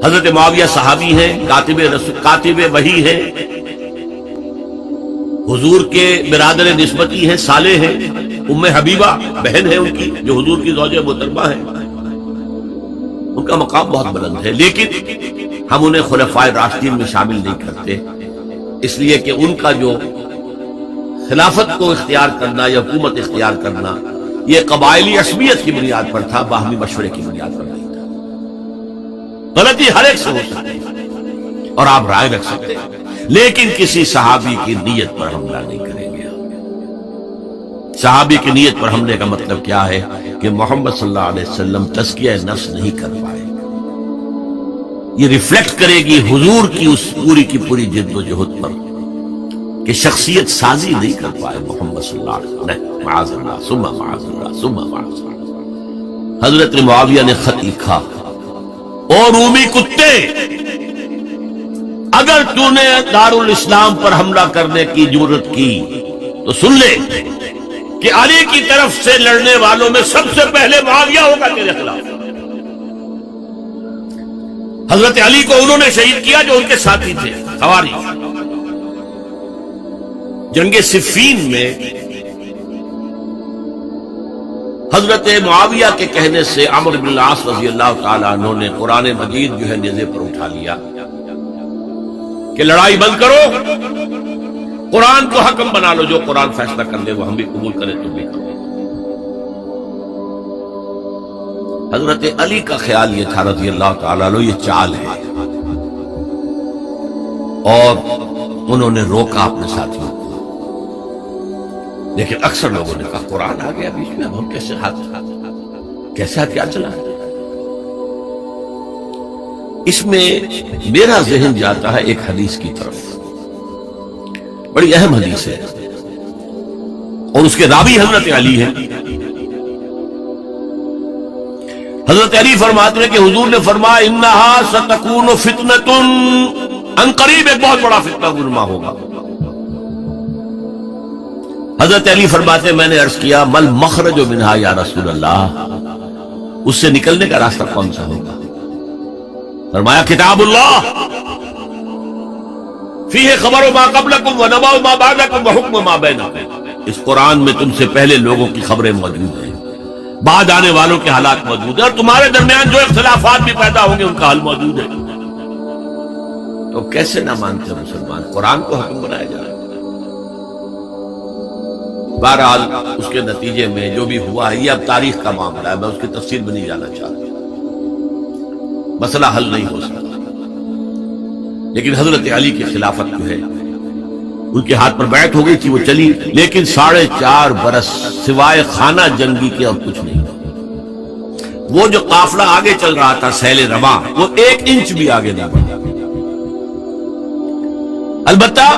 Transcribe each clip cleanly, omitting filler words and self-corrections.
حضرت معاویہ صحابی ہیں، کاتب وحی ہیں، حضور کے برادر نسبتی ہیں، صالح ہیں، ام حبیبہ بہن ہے ان کی جو حضور کی زوجہ محترمہ ہے، ان کا مقام بہت بلند ہے، لیکن ہم انہیں خلفائے راشدین میں شامل نہیں کرتے، اس لیے کہ ان کا جو خلافت کو اختیار کرنا یا حکومت اختیار کرنا یہ قبائلی عصبیت کی بنیاد پر تھا، باہمی مشورے کی بنیاد پر نہیں تھا۔ غلطی ہر ایک سے ہو سکتی ہے اور آپ رائے رکھ سکتے ہیں، لیکن کسی صحابی کی نیت پر حملہ نہیں کریں گے۔ صحابی کی نیت پر حملے کا مطلب کیا ہے کہ محمد صلی اللہ علیہ وسلم تزکیہ نفس نہیں کر پائے، یہ ریفلیکٹ کرے گی حضور کی اس پوری کی پوری جد و جہد پر کہ شخصیت سازی نہیں کر پائے محمد صلی اللہ علیہ وسلم۔ معاذ اللہ ثم معاذ اللہ ثم معاذ اللہ۔ حضرت معاویہ نے خط لکھا، اور رومی کتے، اگر تو نے دارالاسلام پر حملہ کرنے کی جرت کی تو سن لے کہ علی کی طرف سے لڑنے والوں میں سب سے پہلے معاویہ ہوگا تیرے خلاف۔ حضرت علی کو انہوں نے شہید کیا جو ان کے ساتھی تھے، خوارج۔ جنگ صفین میں حضرت معاویہ کے کہنے سے عمرو بن العاص رضی اللہ تعالیٰ عنہ نے قرآن مجید جو ہے نیزے پر اٹھا لیا کہ لڑائی بند کرو، قرآن کو حکم بنا لو، جو قرآن فیصلہ کر دے وہ ہم بھی قبول کریں، تم بھی کرو۔ حضرت علی کا خیال یہ تھا رضی اللہ تعالیٰ عنہ یہ چال ہے، اور انہوں نے روکا اپنے ساتھیوں کو، لیکن اکثر لوگوں نے کہا قرآن آ گیا بیچ میں، اب ہم کیسے ہتھیار چلائیں؟ اس میں میرا ذہن جاتا ہے ایک حدیث کی طرف، بڑی اہم حدیث ہے، اور اس کے راوی حضرت علی ہیں۔ حضرت علی فرماتے ہیں کہ حضور نے فرمایا انہا ستکون فتنۃ، ان قریب ایک بہت بڑا فتنہ گرما ہوگا۔ حضرت علی فرماتے ہیں میں نے عرض کیا مل مخرج منہا یا رسول اللہ، اس سے نکلنے کا راستہ کون سا ہوگا؟ فرمایا کتاب اللہ فیہ خبر ما قبلکم ونبأ ما بعدکم وحکم ما بینکم، اس قرآن میں تم سے پہلے لوگوں کی خبریں موجود ہیں، بعد آنے والوں کے حالات موجود ہیں، اور تمہارے درمیان جو اختلافات بھی پیدا ہوں گے ان کا حل موجود ہے۔ تو کیسے نہ مانتے مسلمان؟ قرآن کو حکم بنایا جا رہا ہے۔ بہرحال اس کے نتیجے میں جو بھی ہوا ہے یہ اب تاریخ کا معاملہ ہے، میں اس کی تفصیل میں نہیں جانا چاہتا، مسئلہ حل نہیں ہو سکتا، لیکن حضرت علی کی خلافت جو ہے ان کے ہاتھ پر بیعت ہو گئی تھی، وہ چلی، لیکن 4.5 برس سوائے خانہ جنگی کے اور کچھ نہیں۔ وہ جو قافلہ آگے چل رہا تھا سیل رواں، وہ 1 انچ بھی آگے نہیں بڑھا۔ البتہ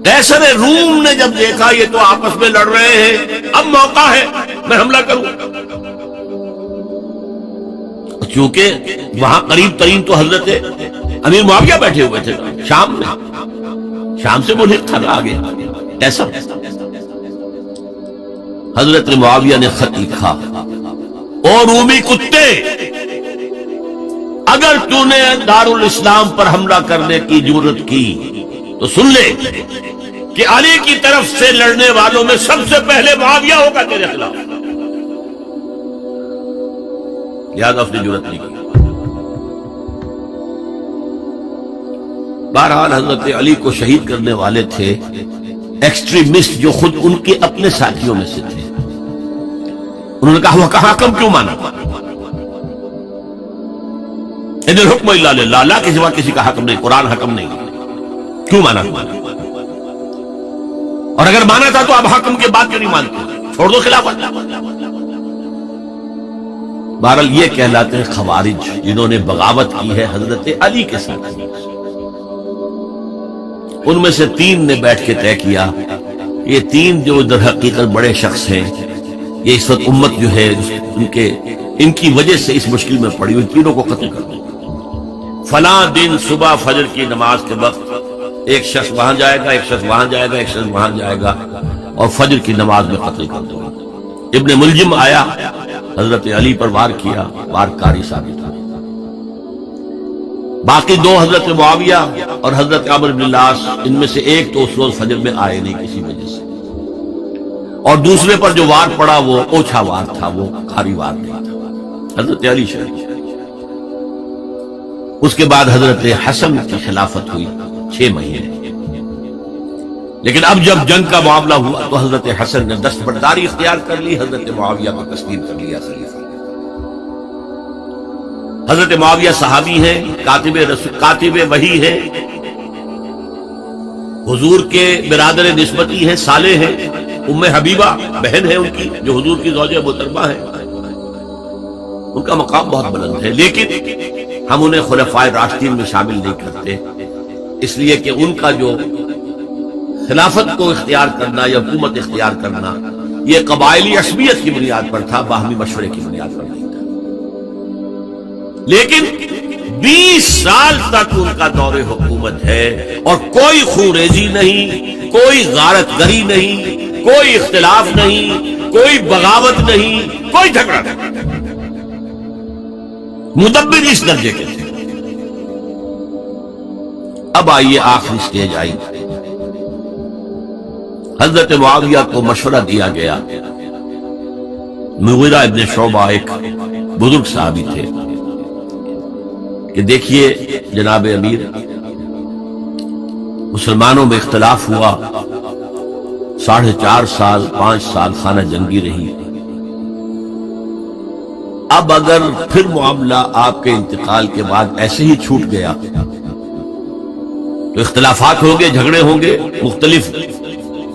قیصر روم نے جب دیکھا یہ تو آپس میں لڑ رہے ہیں، اب موقع ہے میں حملہ کروں، چونکہ وہاں قریب ترین تو حضرت امیر معاویہ بیٹھے ہوئے تھے شام میں، شام سے ملحق تھا آگے ایسا۔ حضرت معاویہ نے خط لکھا، اور رومی کتے، اگر تو نے دارالاسلام پر حملہ کرنے کی جرت کی تو سن لے کہ علی کی طرف سے لڑنے والوں میں سب سے پہلے معاویہ ہوگا تیرے خلاف، لہذا اس نے جرت نہیں کی۔ بہرحال حضرت علی کو شہید کرنے والے تھے ایکسٹریمسٹ جو خود ان کے اپنے ساتھیوں میں سے تھے۔ انہوں نے کہا وہ کہاں حکم کیوں مانا؟ ان الحکم الا للہ، اللہ کے سوا کسی کا حکم نہیں، قرآن حکم نہیں، کیوں مانا؟ اور اگر مانا تھا تو اب حکم کے بعد کیوں نہیں مانتے؟ چھوڑ دو خلافت۔ بہرحال یہ کہلاتے ہیں خوارج، جنہوں نے بغاوت کی ہے حضرت علی کے ساتھ۔ ان میں سے 3 نے بیٹھ کے طے کیا، یہ 3 جو در حقیقت بڑے شخص ہیں، یہ اس وقت امت جو ہے ان کی وجہ سے اس مشکل میں پڑی ہوئی، تینوں کو قتل کر دو۔ فلاں دن صبح فجر کی نماز کے وقت ایک شخص وہاں جائے گا، ایک شخص وہاں جائے گا، ایک شخص وہاں جائے گا، اور فجر کی نماز میں قتل کر دو۔ ابن ملجم آیا حضرت علی پر وار کیا، وار کاری ثابت ہوئی۔ باقی دو حضرت معاویہ اور حضرت عمرو بن العاص، ان میں سے ایک تو اس روز فجر میں آئے نہیں کسی وجہ سے، اور دوسرے پر جو وار پڑا وہ اوچھا وار تھا، وہ کاری وار نہیں تھا، حضرت علی شریف۔ اس کے بعد حضرت حسن کی خلافت ہوئی 6 مہینے، لیکن اب جب جنگ کا معاملہ ہوا تو حضرت حسن نے دستبرداری اختیار کر لی، حضرت معاویہ کو تسلیم کر لیا خلیفہ۔ حضرت معاویہ صحابی ہیں، کاتب وحی ہیں، حضور کے برادر نسبتی ہیں، صالح ہیں، ام حبیبہ بہن ہے ان کی جو حضور کی زوجہ محترمہ ہے، ان کا مقام بہت بلند ہے، لیکن ہم انہیں خلفائے راشدین میں شامل نہیں کرتے، اس لیے کہ ان کا جو خلافت کو اختیار کرنا یا حکومت اختیار کرنا یہ قبائلی عصبیت کی بنیاد پر تھا، باہمی مشورے کی بنیاد پر نہیں تھا۔ لیکن 20 سال تک ان کا دور حکومت ہے اور کوئی خونریزی نہیں، کوئی غارت گری نہیں، کوئی اختلاف نہیں، کوئی بغاوت نہیں، کوئی جھگڑا نہیں، مدبر اس درجے کے تھے۔ اب آئیے آخری سٹیج آئی، حضرت معاویہ کو مشورہ دیا گیا، مغیرہ ابن شعبہ ایک بزرگ صحابی تھے، کہ دیکھیے جناب امیر، مسلمانوں میں اختلاف ہوا، 4.5 سال 5 سال خانہ جنگی رہی، اب اگر پھر معاملہ آپ کے انتقال کے بعد ایسے ہی چھوٹ گیا تو اختلافات ہوں گے، جھگڑے ہوں گے، مختلف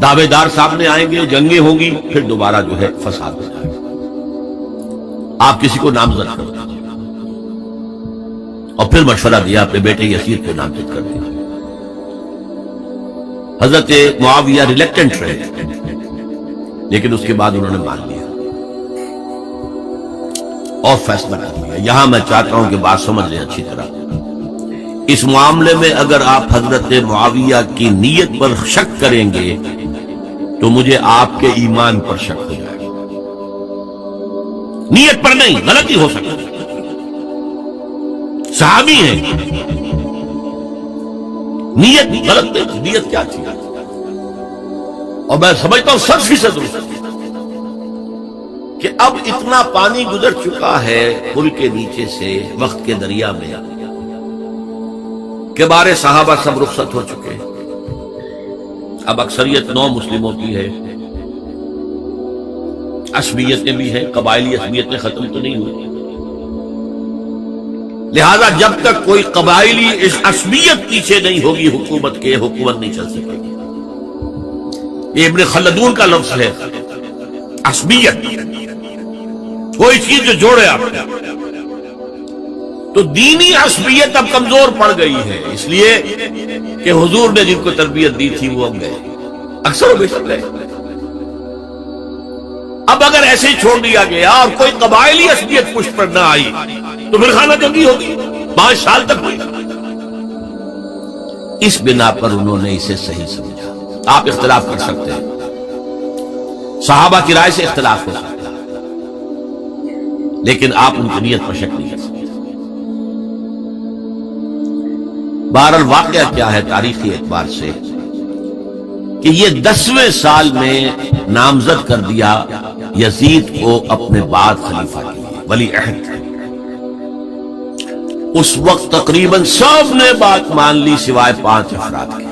دعوے دار سامنے آئیں گے، جنگیں ہوں گی، پھر دوبارہ جو ہے فساد ہو جائے گا۔ آپ کسی کو نامزد کر دیں، اور پھر مشورہ دیا اپنے بیٹے یزید کو نامزد کر دیا۔ حضرت معاویہ ریلیکٹنٹ رہے، لیکن اس کے بعد انہوں نے مان لیا اور فیصلہ کر لیا۔ یہاں میں چاہتا ہوں کہ بات سمجھ لیں اچھی طرح، اس معاملے میں اگر آپ حضرت معاویہ کی نیت پر شک کریں گے تو مجھے آپ کے ایمان پر شک ہو جائے گا۔ نیت پر نہیں، غلطی ہو سکتی، صحابی ہیں، نیت غلط نہیں، نیت کیا تھی، اور میں سمجھتا ہوں 100% کہ اب اتنا پانی گزر چکا ہے پل کے نیچے سے وقت کے دریا میں کہ بارے صحابہ سب رخصت ہو چکے، اب اکثریت 9 مسلموں کی ہے، عصبیتیں بھی ہیں، قبائلی عصبیتیں ختم تو نہیں ہوئی، لہذا جب تک کوئی قبائلی عصبیت پیچھے نہیں ہوگی حکومت کے، حکومت نہیں چل سکے گی۔ یہ ابن خلدون کا لفظ ہے، عصبیت، کوئی چیز جو جوڑے آپ تو دینی عصبیت اب کمزور پڑ گئی ہے، اس لیے کہ حضور نے جن کو تربیت دی تھی وہ اب گئے، اکثر و بیشتر گئے۔ اب اگر ایسے ہی چھوڑ دیا گیا اور کوئی قبائلی عصبیت پشت پر نہ آئی تو پھر خانہ جنگی ہوگی، 5 سال تک ہوئی۔ اس بنا پر انہوں نے اسے صحیح سمجھا۔ آپ اختلاف کر سکتے ہیں، صحابہ کی رائے سے اختلاف ہو سکتا ہے، لیکن آپ ان کی نیت پر شک نہیں کر سکتے۔ بہرحال واقعہ کیا ہے تاریخی اعتبار سے کہ یہ 10ویں سال میں نامزد کر دیا یزید کو اپنے بعد خلیفہ کے لیے، ولی عہد۔ اس وقت تقریباً سب نے بات مان لی سوائے 5 افراد کے۔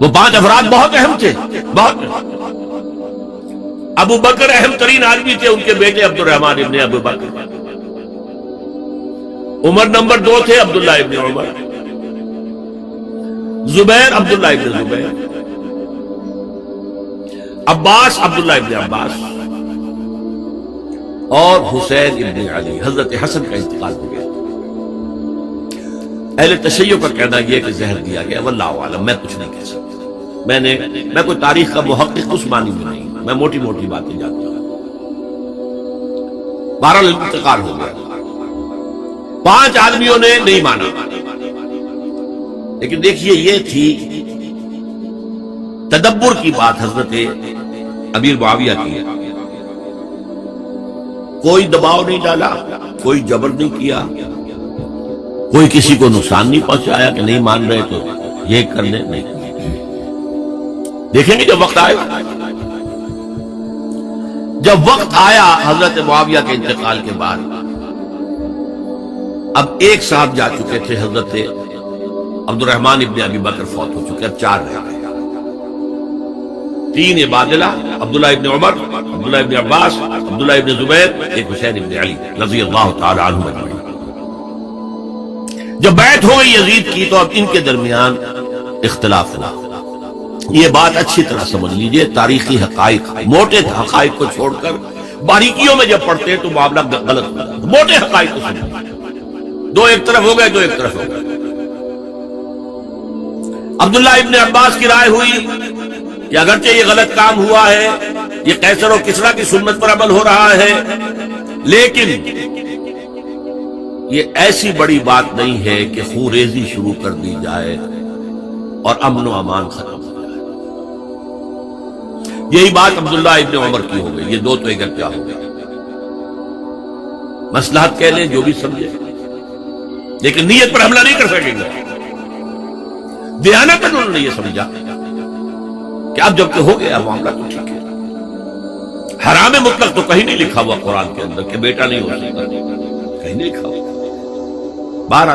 وہ 5 افراد بہت اہم تھے، بہت ابو بکر اہم ترین آدمی تھے، ان کے بیٹے عبد الرحمن ابن ابو بکر، عمر نمبر 2 تھے عبداللہ ابن عمر، زبیر عبداللہ ابن زبیر، عباس عبداللہ ابن عباس، اور حسین ابن علی۔ حضرت حسن کا انتقال ہو گیا۔ اہل تشیع کا کہنا یہ کہ زہر دیا گیا، واللہ اعلم، میں کچھ نہیں کہہ سکتا، میں کوئی تاریخ کا محقق اس معنی میں نہیں، میں موٹی موٹی باتیں جانتا ہوں۔ بہرحال انتقال ہو گیا، 5 آدمیوں نے نہیں مانا، لیکن دیکھیے یہ تھی تدبر کی بات حضرت امیر معاویہ کی۔ کوئی دباؤ نہیں ڈالا، کوئی جبر نہیں کیا، کوئی کسی کو نقصان نہیں پہنچایا کہ نہیں مان رہے تو یہ کر لیں، نہیں۔ دیکھیں گے جب وقت آئے گا، جب وقت آیا حضرت معاویہ کے انتقال کے بعد، اب ایک صاحب جا چکے تھے، حضرت عبد الرحمن ابن ابی بکر فوت ہو چکے، اب 4 رہ گئے، 3 عبادلہ، عبداللہ ابن عمر، عبداللہ ابن عباس، عبداللہ ابن زبیر، ایک حسین ابن علی رضی اللہ تعالی عنہ اجمعین۔ جب بیعت ہو گئی یزید کی تو اب ان کے درمیان اختلاف ہوا۔ یہ بات اچھی طرح سمجھ لیجئے، تاریخی حقائق، موٹے حقائق کو چھوڑ کر باریکیوں میں جب پڑھتے ہیں تو معاملہ غلط ہوتا ہے۔ موٹے حقائق کو سمجھیں، 2 ایک طرف ہو گئے، 2 ایک طرف ہو گئے۔ عبداللہ ابن عباس کی رائے ہوئی کہ اگرچہ یہ غلط کام ہوا ہے، یہ قیصر و کسریٰ کی سنت پر عمل ہو رہا ہے، لیکن یہ ایسی بڑی بات نہیں ہے کہ خون ریزی شروع کر دی جائے اور امن و امان ختم ہو جائے۔ یہی بات عبداللہ ابن عمر کی ہو گئی، یہ 2 تو ایک کیا ہو گیا، مصلحت کہہ لیں جو بھی سمجھے، لیکن نیت پر حملہ نہیں کر سکیں گے۔ دیانت پر انہوں نے یہ سمجھا کہ اب جب کہ ہو گیا معاملہ تو ٹھیک ہے۔ حرام مطلق تو کہیں نہیں لکھا ہوا قرآن کے اندر کہ بیٹا نہیں ہو سکتا، کہیں نہیں لکھا ہوا۔ 12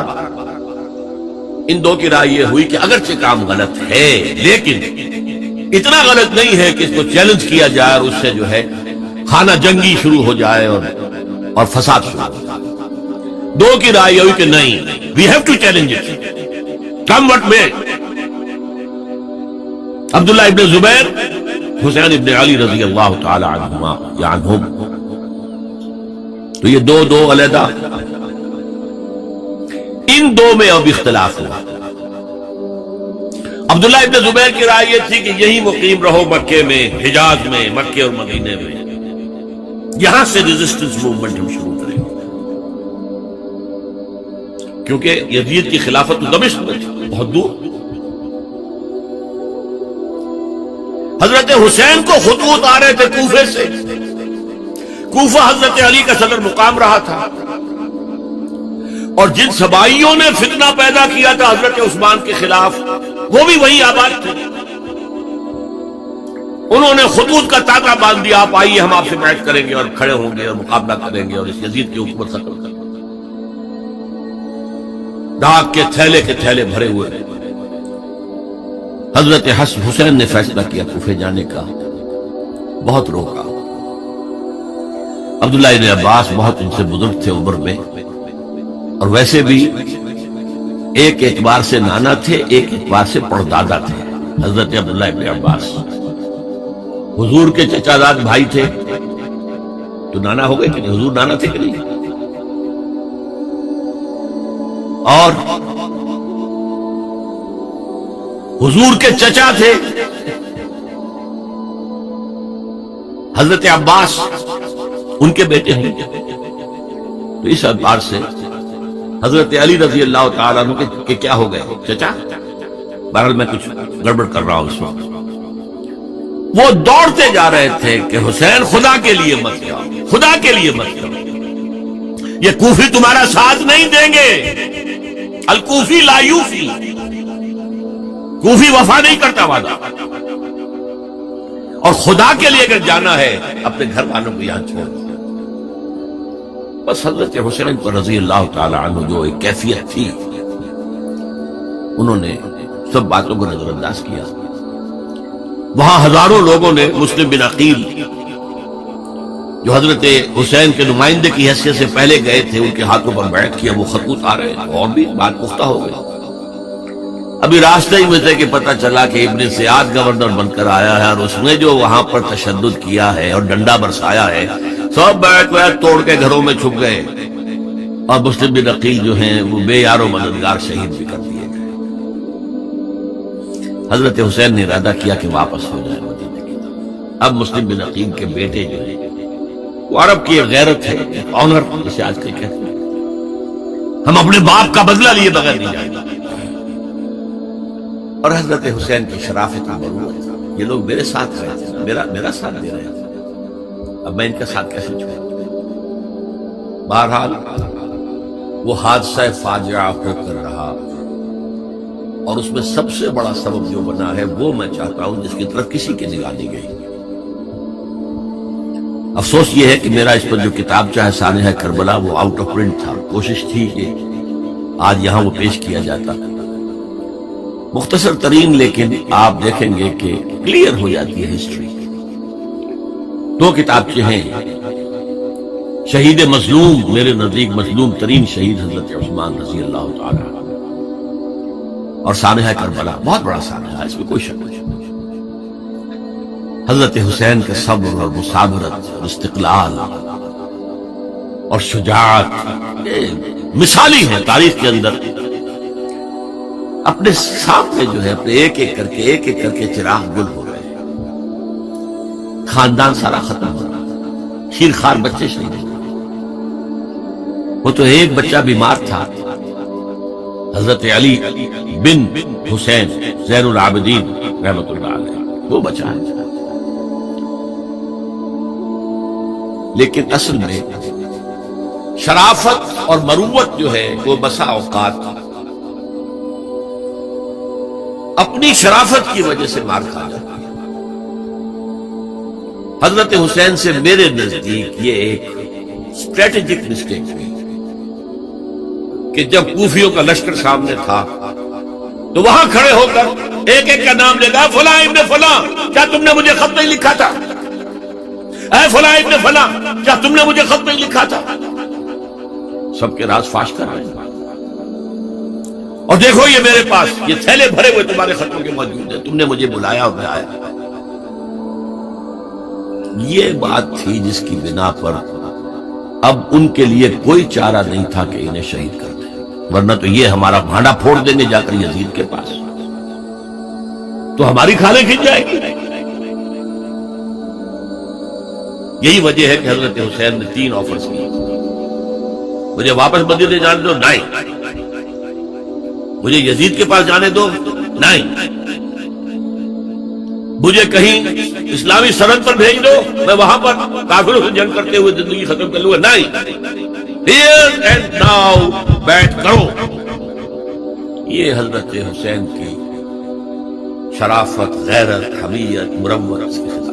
ان 2 کی رائے یہ ہوئی کہ اگرچہ کام غلط ہے لیکن اتنا غلط نہیں ہے کہ اس کو چیلنج کیا جائے اور اس سے جو ہے خانہ جنگی شروع ہو جائے اور فساد شروع ہو جائے۔ 2 کی رائے یہ ہوئی کہ نہیں، we have to challenge it come what may۔ عبداللہ ابن زبیر، حسین ابن علی رضی اللہ تعالی عنہما یا عنہم، تو یہ 2 علیحدہ، ان 2 میں اب اختلاف ہوا۔ عبداللہ ابن زبیر کی رائے یہ تھی کہ یہی مقیم رہو مکے میں، حجاز میں، مکے اور مدینے میں، یہاں سے ریزسٹنس موومنٹ ہم شروع کریں گے، کیونکہ یزید کی خلافت دمشق میں تھی، بہت دور۔ حضرت حسین کو خطوط آ رہے تھے کوفے سے، کوفہ حضرت علی کا صدر مقام رہا تھا، اور جن سبائیوں نے فتنہ پیدا کیا تھا حضرت عثمان کے خلاف وہ بھی وہی آباد تھے۔ انہوں نے خطوط کا تاطا باندھ دیا، آپ آئیے ہم آپ سے بیعت کریں گے اور کھڑے ہوں گے اور مقابلہ کریں گے اور اس یزید کی حکومت ختم کریں گے۔ ڈاک کے تھیلے بھرے ہوئے۔ حضرت حسین نے فیصلہ کیا کوفے جانے کا، بہت روکا۔ عبداللہ ابن عباس بہت ان سے بزرگ تھے عمر میں، اور ویسے بھی ایک اعتبار سے نانا تھے، ایک اعتبار سے پڑدادا تھے۔ حضرت عبداللہ ابن عباس حضور کے چچا زاد بھائی تھے، تو نانا ہو گئے کہ نہیں؟ حضور نانا تھے کہ نہیں؟ اور حضور کے چچا تھے حضرت عباس، ان کے بیٹے ہیں، تو اس اعتبار سے حضرت علی رضی اللہ تعالیٰ عنہ کے کیا ہو گئے چچا۔ بہرحال میں کچھ گڑبڑ کر رہا ہوں اس وقت۔ وہ دوڑتے جا رہے تھے کہ حسین خدا کے لیے مت جاؤ، خدا کے لیے مت جاؤ، یہ کوفی تمہارا ساتھ نہیں دیں گے، الکوفی لا یوفی، کوفی وفا نہیں کرتا وعدہ، اور خدا کے لیے اگر جانا ہے اپنے گھر والوں کو یہاں چھوڑ۔ بس حضرت حسین پر رضی اللہ تعالی عنہ جو ایک کیفیت تھی، انہوں نے سب باتوں کو نظر انداز کیا۔ وہاں ہزاروں لوگوں نے مسلم بن عقیل جو حضرت حسین کے نمائندے کی حیثیت سے پہلے گئے تھے، ان کے ہاتھوں پر بیعت کیا، وہ خطوط آ رہے ہیں، اور بھی بات پختہ ہو گئی۔ ابھی راستے ہی میں سے کہ پتہ چلا کہ ابن سیاد گورنر بن کر آیا ہے، اور اس نے جو وہاں پر تشدد کیا ہے اور ڈنڈا برسایا ہے، سب بیعت توڑ کے گھروں میں چھپ گئے، اور مسلم بن عقیل جو ہیں وہ بے یار و مددگار شہید بھی کر دیے گئے۔ حضرت حسین نے ارادہ کیا کہ واپس ہو جائے مدینے کی طرف۔ اب مسلم بن عقیل کے بیٹے جو ہیں، وہ عرب کی ایک غیرت ہے، ایک آنر جسے آج کل کہتے ہیں، ہم اپنے باپ کا بدلہ لیے بغیر نہیں جائیں گے، اور حضرت حسین کی شرافت و مروت، یہ لوگ میرے ساتھ رہے تھے، میرا ساتھ دے رہے تھے، اب میں ان کا ساتھ کیسے چھوڑوں؟ بہرحال وہ حادثہ فاجعہ ہو کر رہا، اور اس میں سب سے بڑا سبب جو بنا ہے وہ میں چاہتا ہوں جس کی طرف کسی کی نگاہ نہیں گئی۔ افسوس یہ ہے کہ میرا اس پر جو کتاب چاہے سانحہ کربلا وہ آؤٹ آف پرنٹ تھا۔ کوشش تھی کہ آج یہاں وہ پیش کیا جاتا، مختصر ترین، لیکن آپ دیکھیں گے کہ کلیئر ہو جاتی ہے ہسٹری۔ دو کتابچے ہیں، شہید مظلوم، میرے نزدیک مظلوم ترین شہید حضرت عثمان رضی اللہ تعالی عنہ، اور سانحہ کربلا، بہت بڑا سانحہ، اس میں کوئی شک نہیں۔ حضرت حسین کے صبر اور مصابرت اور استقلال اور شجاعت مثالی ہیں تاریخ کے اندر۔ اپنے سامنے جو ہے اپنے ایک ایک کر کے چراغ گل ہو رہے ہیں، خاندان سارا ختم ہو رہا، خیر خار بچے شہید ہو رہے۔ وہ تو ایک بچہ بیمار تھا، حضرت علی بن حسین زین العابدین رحمۃ اللہ علیہ، وہ بچا ہے۔ لیکن اصل میں شرافت اور مروت جو ہے وہ بسا اوقات اپنی شرافت کی وجہ سے مار کھا جاتی ہے۔ حضرت حسین سے میرے نزدیک یہ ایک اسٹریٹجک مسٹیک ہوئی کہ جب کوفیوں کا لشکر سامنے تھا تو وہاں کھڑے ہو کر ایک ایک کا نام لے گا، فلاں ابن فلاں، کیا تم نے مجھے خط نہیں لکھا تھا؟ اے فلاں ابن فلاں، کیا تم نے مجھے خط نہیں لکھا تھا؟ سب کے راز فاش کر رہے ہیں، اور دیکھو یہ میرے پاس یہ تھیلے بھرے ہوئے تمہارے خطوں کے موجود ہیں، تم نے مجھے بلایا اور میں آیا۔ یہ بات تھی جس کی بنا پر اب ان کے لیے کوئی چارہ نہیں تھا کہ انہیں شہید کر دیں، ورنہ تو یہ ہمارا بھانڈا پھوڑ دیں گے جا کر یزید کے پاس، تو ہماری کھالیں کھنچ جائے گی۔ یہی وجہ ہے کہ حضرت حسین نے 3 آفرز کیے، مجھے واپس مدینے جانے دو، نہیں، مجھے یزید کے پاس جانے دو، نہیں، مجھے کہیں اسلامی سرحد پر بھیج دو، میں وہاں پر کافروں سے جنگ کرتے ہوئے زندگی ختم کر لوں گا، نہیں، ہیئر اینڈ ناؤ بیٹھ کرو۔ یہ حضرت حسین کی شرافت، غیرت، حمیت، مروت کے خلاف،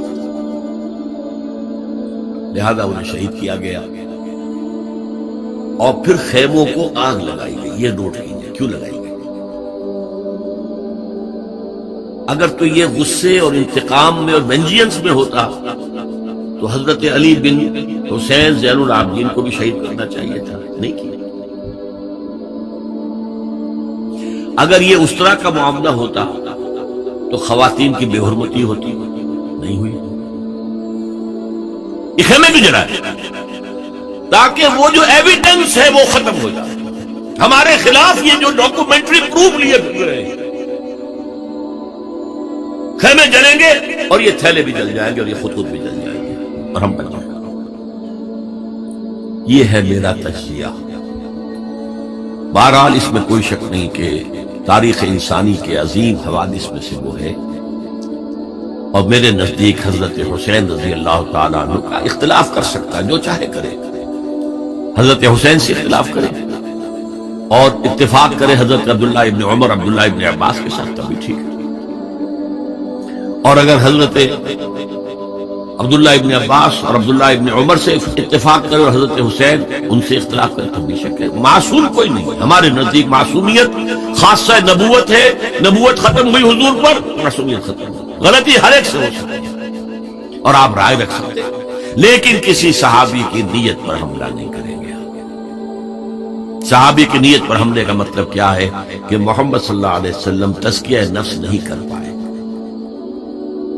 لہذا انہیں شہید کیا گیا، اور پھر خیموں کو آگ لگائی گئی۔ یہ نوٹ کیجیے کیوں لگائی گئی؟ اگر تو یہ غصے اور انتقام میں اور وینجینس میں ہوتا تو حضرت علی بن حسین زین العابدین کو بھی شہید کرنا چاہیے تھا، نہیں کیا۔ اگر یہ اس طرح کا معاملہ ہوتا تو خواتین کی بے حرمتی ہوتی، نہیں ہوئی۔ یہ خیمے بھی جلائے تاکہ وہ جو ایویڈنس ہے وہ ختم ہو جائے، ہمارے خلاف یہ جو ڈاکومنٹری پروف لیے پھر رہے ہیں، خیمے جلیں گے اور یہ تھیلے بھی جل جائیں گے اور یہ خطوط بھی جل جائیں گے اور ہم بچ جائیں گے۔ یہ ہے میرا تجزیہ۔ بہرحال اس میں کوئی شک نہیں کہ تاریخ انسانی کے عظیم حوادث میں سے وہ ہے، اور میرے نزدیک حضرت حسین رضی اللہ تعالیٰ عنہ کا اختلاف کر سکتا ہے، جو چاہے کرے، حضرت حسین سے اختلاف کرے اور اتفاق کرے حضرت عبداللہ ابن عمر، عبداللہ ابن عباس کے ساتھ، تبھی ٹھیک ہے، اور اگر حضرت عبداللہ ابن عباس اور عبداللہ ابن عمر سے اتفاق کرے اور حضرت حسین ان سے اختلاف کرے تو بے شک ہے، معصوم کوئی نہیں۔ ہمارے نزدیک معصومیت خاصہ نبوت ہے، نبوت ختم ہوئی حضور پر، معصومیت ختم ہوئی، غلطی ہر ایک سے ہو سکتی ہے اور آپ رائے رکھ سکتے ہیں، لیکن کسی صحابی کی نیت پر حملہ نہیں کریں گے۔ صحابی کی نیت پر حملے کا مطلب کیا ہے کہ محمد صلی اللہ علیہ وسلم تزکیہ نفس نہیں کر پائے،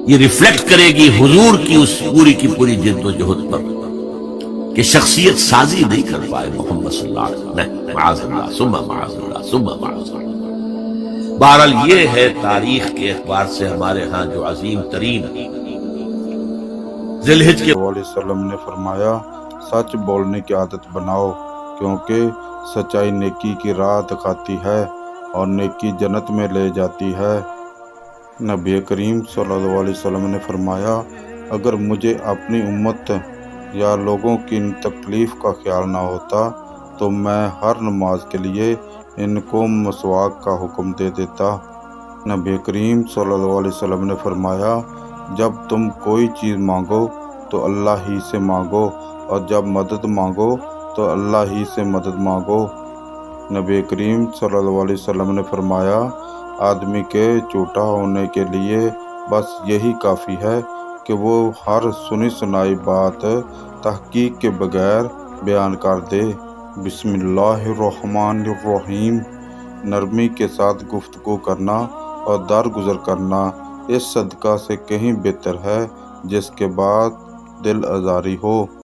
یہ ریفلیکٹ کرے گی حضور کی اس پوری کی پوری جد و جہد پر کہ شخصیت سازی نہیں کر پائے محمد صلی اللہ علیہ وسلم، معاذ اللہ ثم معاذ اللہ ثم معاذ اللہ۔ بہرحال یہ ہے تاریخ کے اعتبار سے ہمارے ہاں جو عظیم ترین ذی الحجہ کے علیہ وسلم نے فرمایا، سچ بولنے کی عادت بناؤ، کیونکہ سچائی نیکی کی راہ دکھاتی ہے اور نیکی جنت میں لے جاتی ہے۔ نبی کریم صلی اللہ علیہ وسلم نے فرمایا، اگر مجھے اپنی امت یا لوگوں کی ان تکلیف کا خیال نہ ہوتا تو میں ہر نماز کے لیے ان کو مسواک کا حکم دے دیتا۔ نبی کریم صلی اللہ علیہ وسلم نے فرمایا، جب تم کوئی چیز مانگو تو اللہ ہی سے مانگو، اور جب مدد مانگو تو اللہ ہی سے مدد مانگو۔ نبی کریم صلی اللہ علیہ وسلم نے فرمایا، آدمی کے جھوٹا ہونے کے لیے بس یہی کافی ہے کہ وہ ہر سنی سنائی بات تحقیق کے بغیر بیان کر دے۔ بسم اللہ الرحمن الرحیم۔ نرمی کے ساتھ گفتگو کرنا اور درگزر کرنا اس صدقہ سے کہیں بہتر ہے جس کے بعد دل آزاری ہو۔